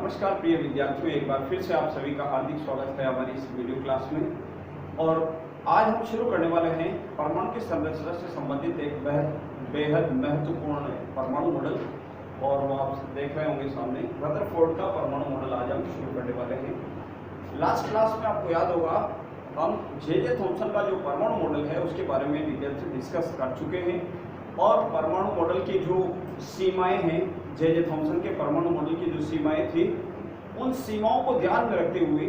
नमस्कार प्रिय विद्यार्थियों, एक बार फिर से आप सभी का हार्दिक स्वागत है हमारी इस वीडियो क्लास में। और आज हम शुरू करने वाले हैं परमाणु की संरचना से संबंधित एक बेहद महत्वपूर्ण परमाणु मॉडल। और वो आप देख रहे होंगे सामने रदरफोर्ड का परमाणु मॉडल आज हम शुरू करने वाले हैं। लास्ट क्लास में आपको याद होगा हम जे थॉमसन का जो परमाणु मॉडल है उसके बारे में डिटेल से डिस्कस कर चुके हैं। और परमाणु मॉडल की जो सीमाएं हैं, जे थॉमसन के परमाणु मॉडल की जो सीमाएं थी, उन सीमाओं को ध्यान में रखते हुए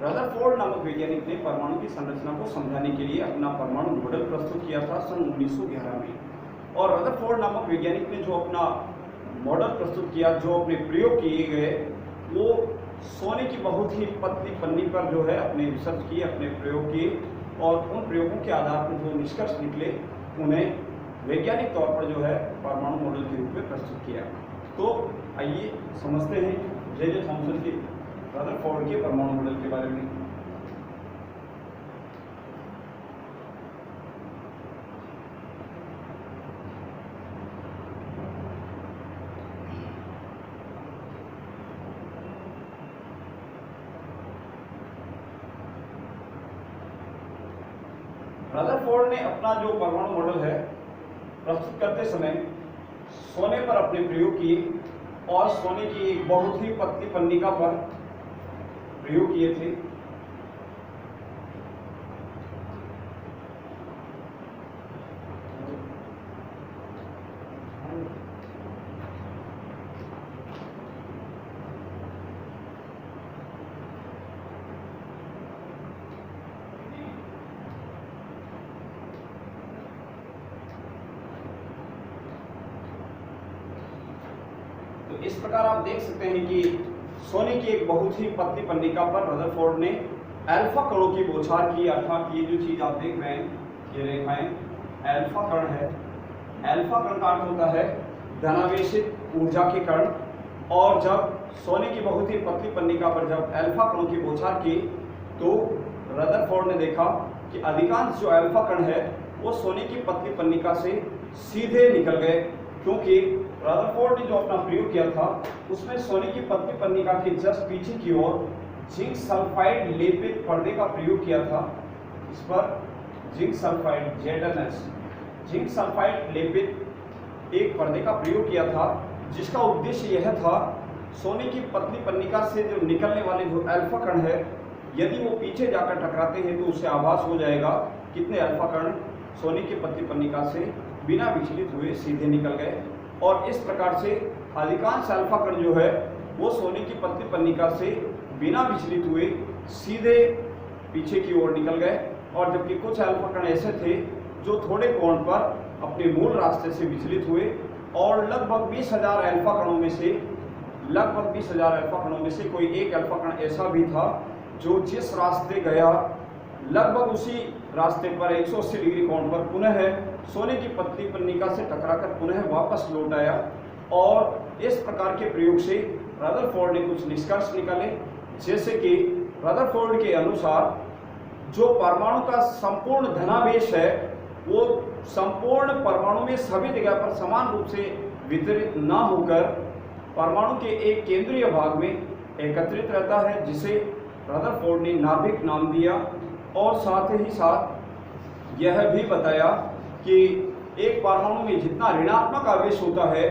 रदरफोर्ड नामक वैज्ञानिक ने परमाणु की संरचना को समझाने के लिए अपना परमाणु मॉडल प्रस्तुत किया था सन 1911 में। और रदरफोर्ड नामक वैज्ञानिक ने जो अपना मॉडल प्रस्तुत किया, जो अपने प्रयोग किए गए, वो सोने की बहुत ही पतली पन्नी पर जो है अपने रिसर्च किए, अपने प्रयोग किए। और उन प्रयोगों के आधार पर जो निष्कर्ष निकले उन्हें वैज्ञानिक तौर पर जो है परमाणु मॉडल के रूप में प्रस्तुत किया। तो आइए समझते हैं जे थॉमसन के रदरफोर्ड के परमाणु मॉडल के बारे में। रदरफोर्ड ने अपना जो परमाणु मॉडल है प्रस्तुत करते समय सोने पर अपने प्रयोग किए और सोने की एक बहुत ही पतली पन्निका पर प्रयोग किए थे। इस प्रकार आप देख सकते हैं कि सोने की एक बहुत ही पतली पन्निका पर रदरफोर्ड ने अल्फा कणों की बौछार की। अर्थात ये जो चीज आप देख रहे हैं, ये रेखाएं अल्फा कण है। अल्फा कण का अर्थ होता है धनावेशित ऊर्जा के कण। और जब सोने की बहुत ही पतली पन्निका पर जब अल्फा कणों की बौछार की तो रदरफोर्ड ने देखा कि अधिकांश जो अल्फा कण है वो सोने की पतली पन्निका से सीधे निकल गए, क्योंकि रदरफोर्ड ने जो अपना प्रयोग किया था उसमें सोने की पतली पन्निका के जस्ट पीछे की ओर जिंक सल्फाइड लेपित पर्दे का प्रयोग किया था। इस पर zinc sulphide ZnS zinc sulphide लेपित एक पर्दे का प्रयोग किया था, जिसका उद्देश्य यह था सोने की पतली पन्निका से जो निकलने वाले जो अल्फा कण है, यदि वो पीछे जाकर टकराते हैं तो उससे आभास हो जाएगा कितने अल्फा कण सोने की पतली पन्निका से बिना विचलित हुए सीधे निकल गए। और इस प्रकार से अधिकांश अल्फा कण जो है वो सोने की पतली पन्निका से बिना विचलित हुए सीधे पीछे की ओर निकल गए। और जबकि कुछ अल्फा कण ऐसे थे जो थोड़े कोण पर अपने मूल रास्ते से विचलित हुए। और लगभग 20,000 अल्फा कणों में से कोई एक अल्फा कण ऐसा भी था जो जिस रास्ते गया लगभग उसी रास्ते पर 180 डिग्री कोण पर पुनः सोने की पतली पन्निका से टकराकर पुनः वापस लौट आया। और इस प्रकार के प्रयोग से रदरफोर्ड ने कुछ निष्कर्ष निकाले, जैसे कि रदरफोर्ड के अनुसार जो परमाणु का संपूर्ण धनावेश है वो संपूर्ण परमाणु में सभी जगह पर समान रूप से वितरित न होकर परमाणु के एक केंद्रीय भाग में एकत्रित रहता है, जिसे रदरफोर्ड ने नाभिक नाम दिया। और साथ ही साथ यह भी बताया कि एक परमाणु में जितना ऋणात्मक आवेश होता है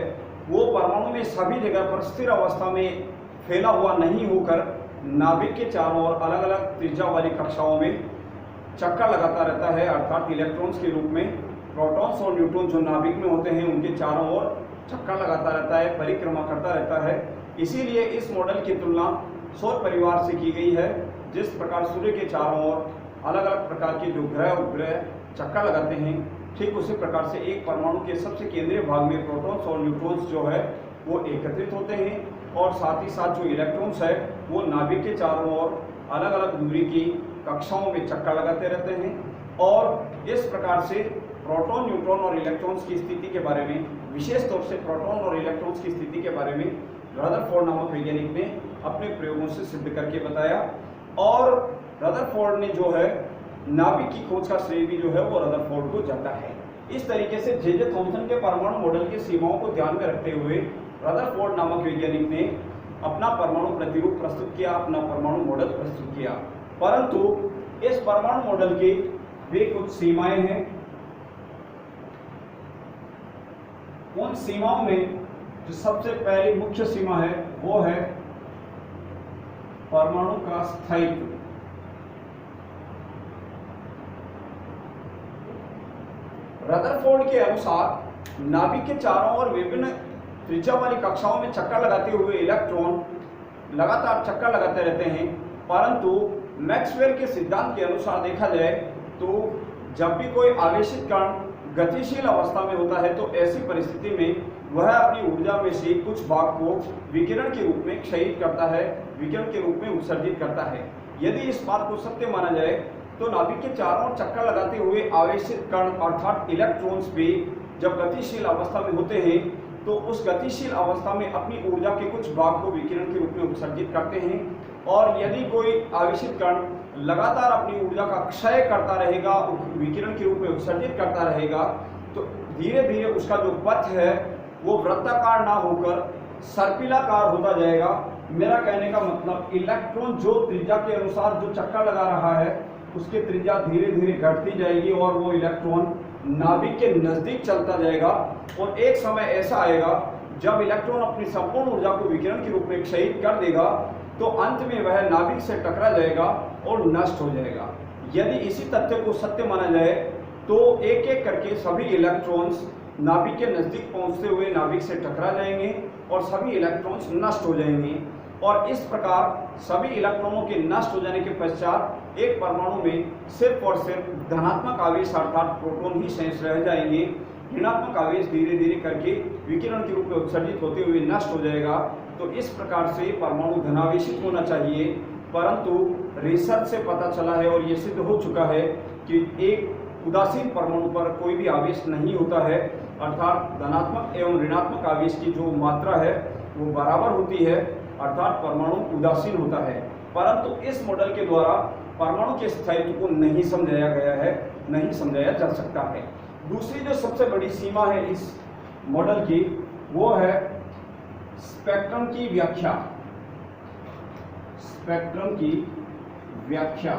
वो परमाणु में सभी जगह पर स्थिर अवस्था में फैला हुआ नहीं होकर नाभिक के चारों ओर अलग अलग त्रिज्या वाली कक्षाओं में चक्कर लगाता रहता है। अर्थात इलेक्ट्रॉन्स के रूप में प्रोटॉन्स और न्यूट्रॉन जो नाभिक में होते हैं उनके चारों ओर चक्कर लगाता रहता है, परिक्रमा करता रहता है। इसीलिए इस मॉडल की तुलना सौर परिवार से की गई है। जिस प्रकार सूर्य के चारों ओर अलग अलग प्रकार के जो ग्रह उपग्रह चक्कर लगाते हैं, ठीक उसी प्रकार से एक परमाणु के सबसे केंद्रीय भाग में प्रोटॉन्स और न्यूट्रॉन्स जो है वो एकत्रित होते हैं। और साथ ही साथ जो इलेक्ट्रॉन्स है वो नाभिक के चारों ओर अलग अलग दूरी की कक्षाओं में चक्कर लगाते रहते हैं। और इस प्रकार से प्रोटॉन, न्यूट्रॉन और इलेक्ट्रॉन्स की स्थिति के बारे में, विशेष तौर से प्रोटॉन और इलेक्ट्रॉन्स की स्थिति के बारे में रदरफोर्ड नामक वैज्ञानिक ने अपने प्रयोगों से सिद्ध करके बताया। और रदरफोर्ड ने जो है नाभिक की खोज का श्रेय भी जो है वो रदरफोर्ड को जाता है। इस तरीके से जे थॉमसन के परमाणु मॉडल की सीमाओं को ध्यान में रखते हुए रदरफोर्ड नामक वैज्ञानिक ने अपना परमाणु प्रतिरूप प्रस्तुत किया, अपना परमाणु मॉडल प्रस्तुत किया। परंतु इस परमाणु मॉडल की भी कुछ सीमाएं हैं। उन सीमाओं में जो सबसे पहली मुख्य सीमा है वो है परमाणु का स्थायित्व। रदरफोर्ड के अनुसार नाभिक के चारों ओर विभिन्न त्रिज्या वाली कक्षाओं में चक्कर लगाते हुए इलेक्ट्रॉन लगातार चक्कर लगाते रहते हैं, परंतु मैक्सवेल के सिद्धांत के अनुसार देखा जाए तो जब भी कोई आवेशित कण गतिशील अवस्था में होता है तो ऐसी परिस्थिति में वह अपनी ऊर्जा में से कुछ भाग को विकिरण के रूप में क्षयित करता है, विकिरण के रूप में उत्सर्जित करता है। यदि इस बात को सत्य माना जाए तो नाभिक के चारों ओर चक्कर लगाते हुए आवेशित कण अर्थात इलेक्ट्रॉन्स भी जब गतिशील अवस्था में होते हैं तो उस गतिशील अवस्था में अपनी ऊर्जा के कुछ भाग को विकिरण के रूप में उत्सर्जित करते हैं, और यदि कोई आवेशित कण लगातार अपनी ऊर्जा का क्षय करता रहेगा, विकिरण के रूप में उत्सर्जित करता रहेगा, तो धीरे धीरे उसका जो पथ है वो वृत्ताकार ना होकर सर्पिलाकार होता जाएगा। मेरा कहने का मतलब इलेक्ट्रॉन जो त्रिज्या के अनुसार जो चक्कर लगा रहा है उसकी त्रिज्या धीरे धीरे घटती जाएगी और वो इलेक्ट्रॉन नाभिक के नजदीक चलता जाएगा, और एक समय ऐसा आएगा जब इलेक्ट्रॉन अपनी संपूर्ण ऊर्जा को विकिरण के रूप में क्षयित कर देगा तो अंत में वह नाभिक से टकरा जाएगा और नष्ट हो जाएगा। यदि इसी तथ्य को सत्य माना जाए तो एक एक करके सभी इलेक्ट्रॉन्स नाभिक के नजदीक पहुंचते हुए नाभिक से टकरा जाएंगे और सभी इलेक्ट्रॉन्स नष्ट हो जाएंगे, और इस प्रकार सभी इलेक्ट्रॉनों के नष्ट हो जाने के पश्चात एक परमाणु में सिर्फ और सिर्फ धनात्मक आवेश अर्थात प्रोटॉन ही शेष रह जाएंगे। ऋणात्मक आवेश धीरे धीरे करके विकिरण के रूप में उत्सर्जित होते हुए नष्ट हो जाएगा। तो इस प्रकार से परमाणु धनावेशित होना चाहिए, परंतु रिसर्च से पता चला है और ये सिद्ध हो चुका है कि एक उदासीन परमाणु पर कोई भी आवेश नहीं होता है, अर्थात धनात्मक एवं ऋणात्मक आवेश की जो मात्रा है वो बराबर होती है, अर्थात परमाणु उदासीन होता है। परंतु इस मॉडल के द्वारा परमाणु के स्थायित्व को नहीं समझाया गया है, नहीं समझाया जा सकता है। दूसरी जो सबसे बड़ी सीमा है इस मॉडल की वो है स्पेक्ट्रम की व्याख्या। स्पेक्ट्रम की व्याख्या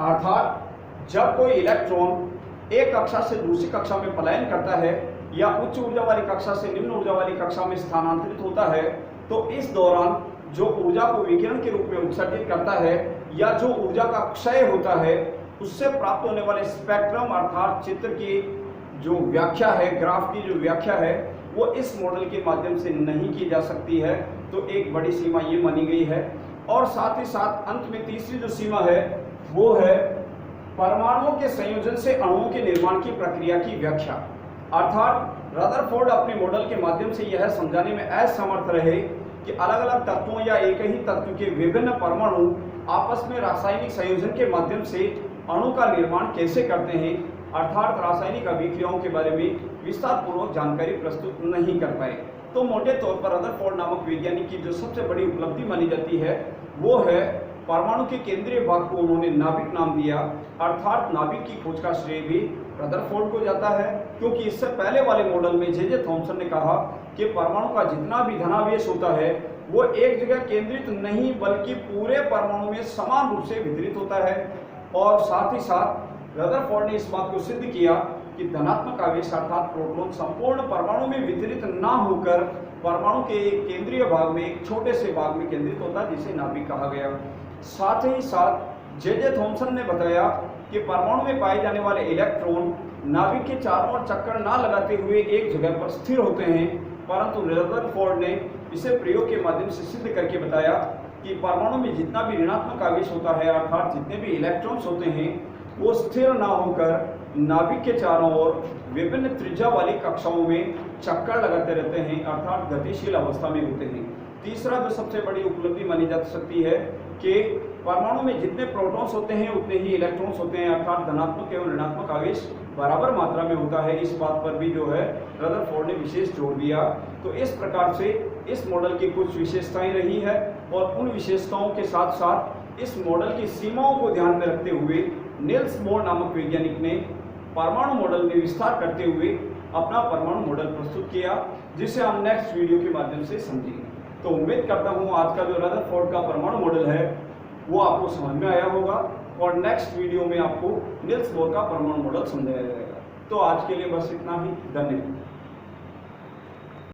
अर्थात जब कोई इलेक्ट्रॉन एक कक्षा से दूसरी कक्षा में पलायन करता है या उच्च ऊर्जा वाली कक्षा से निम्न ऊर्जा वाली कक्षा में स्थानांतरित होता है तो इस दौरान जो ऊर्जा को विकिरण के रूप में उत्सर्जित करता है या जो ऊर्जा का क्षय होता है उससे प्राप्त होने वाले स्पेक्ट्रम अर्थात चित्र की जो व्याख्या है, ग्राफ की जो व्याख्या है वो इस मॉडल के माध्यम से नहीं की जा सकती है। तो एक बड़ी सीमा ये मानी गई है। और साथ ही साथ अंत में तीसरी जो सीमा है वो है परमाणुओं के संयोजन से अणुओं के निर्माण की प्रक्रिया की व्याख्या। अर्थात रदरफोर्ड अपने मॉडल के माध्यम से यह समझाने में असमर्थ रहे कि अलग अलग तत्वों या एक ही तत्व के विभिन्न परमाणु आपस में रासायनिक संयोजन के माध्यम से अणु का निर्माण कैसे करते हैं, अर्थात रासायनिक अभिक्रियाओं के बारे में विस्तार पूर्वक जानकारी प्रस्तुत नहीं कर पाए। तो मोटे तौर पर रदरफोर्ड नामक वैज्ञानिक की जो सबसे बड़ी उपलब्धि मानी जाती है वो है परमाणु के केंद्रीय भाग को उन्होंने नाभिक नाम दिया, अर्थात नाभिक की खोज का श्रेय भी रदरफोर्ड को जाता है, क्योंकि इससे पहले वाले मॉडल में जे थॉमसन ने कहा कि परमाणु का जितना भी धनावेश होता है वो एक जगह केंद्रित नहीं बल्कि पूरे परमाणु में समान रूप से वितरित होता है। और साथ ही साथ रदरफोर्ड ने इस बात को सिद्ध किया कि धनात्मक आवेश अर्थात प्रोटॉन संपूर्ण परमाणु में वितरित ना होकर परमाणु के एक केंद्रीय भाग में, एक छोटे से भाग में केंद्रित होता है जिसे नाभिक कहा गया। साथ ही साथ जे थॉमसन ने बताया कि परमाणु में पाए जाने वाले इलेक्ट्रॉन नाभिक के चारों ओर चक्कर ना लगाते हुए एक जगह पर स्थिर होते हैं, परंतु रदरफोर्ड ने इसे प्रयोग के माध्यम से सिद्ध करके बताया कि परमाणु में जितना भी ऋणात्मक आवेश होता है अर्थात जितने भी इलेक्ट्रॉन्स होते हैं वो स्थिर ना होकर नाभिक के चारों ओर विभिन्न त्रिज्या वाली कक्षाओं में चक्कर लगाते रहते हैं, अर्थात गतिशील अवस्था में होते हैं। तीसरा जो सबसे बड़ी उपलब्धि मानी जा सकती है कि परमाणु में जितने प्रोटॉन्स होते हैं उतने ही इलेक्ट्रॉन्स होते हैं, अर्थात धनात्मक एवं ऋणात्मक आवेश बराबर मात्रा में होता है। इस बात पर भी जो है रदरफोर्ड ने विशेष जोर दिया। तो इस प्रकार से इस मॉडल की कुछ विशेषताएं रही है और उन विशेषताओं के साथ साथ इस मॉडल की सीमाओं को ध्यान में रखते हुए नील्स बोर नामक वैज्ञानिक ने परमाणु मॉडल में विस्तार करते हुए अपना परमाणु मॉडल प्रस्तुत किया, जिसे हम नेक्स्ट वीडियो के माध्यम से समझेंगे। तो उम्मीद करता हूँ आज का जो रदरफोर्ड का परमाणु मॉडल है वो आपको समझ में आया होगा और नेक्स्ट वीडियो में आपको नील्स बोर का परमाणु मॉडल समझाया जाएगा। तो आज के लिए बस इतना ही। धन्यवाद।